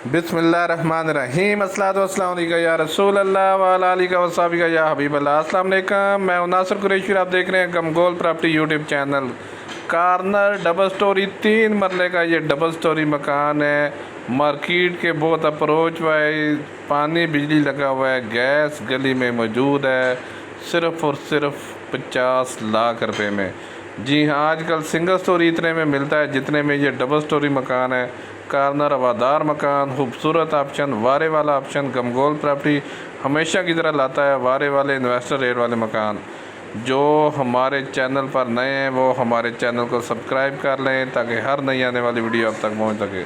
बिस्मिल्लाहिर्रहमानिर्रहीम अस्सलातु वस्सलामु अलैका या रसूल अल्लाह व अला आलिका व सहाबिका या हबीब अल्लाह। अस्सलाम वालेकुम, मैं हूं नासिर कुरैशी। आप देख रहे हैं गमगोल property YouTube channel. Corner double story 3 मरले का ये डबल स्टोरी मकान है। मार्केट के बहुत अप्रोच हुआ है, पानी बिजली लगा हुआ है, गैस गली में मौजूद है, सिर्फ़ और सिर्फ 50 लाख रुपए में। जी हाँ, आजकल सिंगल स्टोरी इतने में मिलता है जितने में ये डबल स्टोरी मकान है। कार्नर हवादार मकान, खूबसूरत ऑप्शन, वारे वाला ऑप्शन। गमगोल प्रॉपर्टी हमेशा की तरह लाता है वारे वाले इन्वेस्टर रेट वाले मकान। जो हमारे चैनल पर नए हैं वो हमारे चैनल को सब्सक्राइब कर लें ताकि हर नई आने वाली वीडियो अब तक पहुंच सके।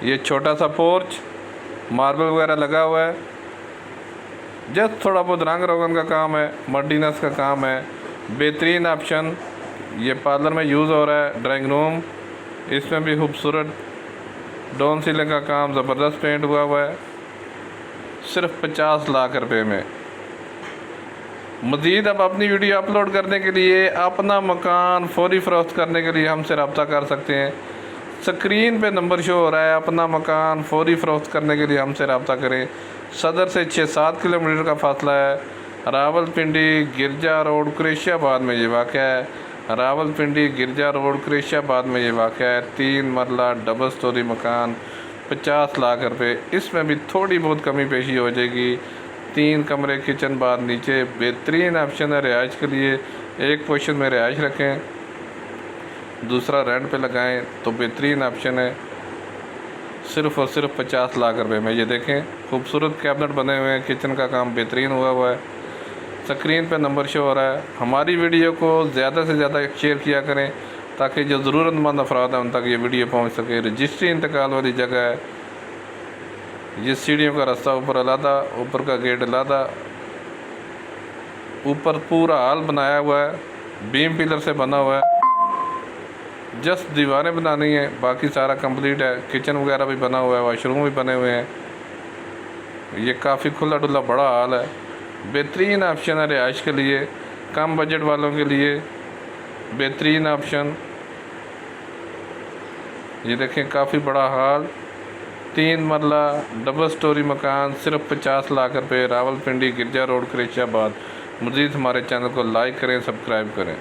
ये छोटा सा पोर्च, मार्बल वगैरह लगा हुआ है, जस्ट थोड़ा बहुत रंग रोगन का काम है, मर्डीनेस का काम है। बेहतरीन ऑप्शन, ये पार्लर में यूज़ हो रहा है। ड्राइंग रूम, इसमें भी खूबसूरत डाउन सीलिंग का काम, ज़बरदस्त पेंट हुआ है, सिर्फ 50 लाख रुपए में। मज़ीद अब अपनी वीडियो अपलोड करने के लिए, अपना मकान फौरी फ़रोख्त करने के लिए हमसे रब्ता कर सकते हैं। स्क्रीन पे नंबर शो हो रहा है। अपना मकान फौरी फ़रोख्त करने के लिए हमसे रब्ता करें। सदर से 6-7 किलोमीटर का फासला है। रावलपिंडी गिरजा रोड कुरैशियाबाद में ये वाक़ है। रावलपिंडी गिरजा रोड कुरैशियाबाद में ये वाक़ है। 3 मरला डबल स्टोरी मकान, 50 लाख रुपए। इसमें भी थोड़ी बहुत कमी पेशी हो जाएगी। 3 कमरे, किचन, बाथ नीचे। बेहतरीन ऑप्शन है रिहाइश के लिए। एक पोर्शन में रिहाइश रखें, दूसरा रेंट पे लगाएं तो बेहतरीन ऑप्शन है। सिर्फ़ और सिर्फ 50 लाख रुपए में। ये देखें, खूबसूरत कैबिनेट बने हुए हैं, किचन का काम बेहतरीन हुआ है। स्क्रीन पे नंबर शो हो रहा है। हमारी वीडियो को ज़्यादा से ज़्यादा शेयर किया करें ताकि जो ज़रूरतमंद अफराद हैं उन तक ये वीडियो पहुंच सके। रजिस्ट्री इंतकाल वाली जगह है। ये सीढ़ियों का रास्ता ऊपर अलहदा, ऊपर का गेट अलहदा। ऊपर पूरा हॉल बनाया हुआ है, बीम पिलर से बना हुआ है। जस्ट दीवारें बनानी है, बाकी सारा कंप्लीट है। किचन वगैरह भी बना हुआ है, वाशरूम भी बने हुए हैं। ये काफ़ी खुला डुला बड़ा हॉल है। बेहतरीन ऑप्शन है रिहाइश के लिए, कम बजट वालों के लिए बेहतरीन ऑप्शन। ये देखें, काफ़ी बड़ा हॉल, 3 मरला डबल स्टोरी मकान, सिर्फ 50 लाख रुपए। रावलपिंडी गिरजा रोड कुरैशियाबाद। मज़ीद हमारे चैनल को लाइक करें, सब्सक्राइब करें।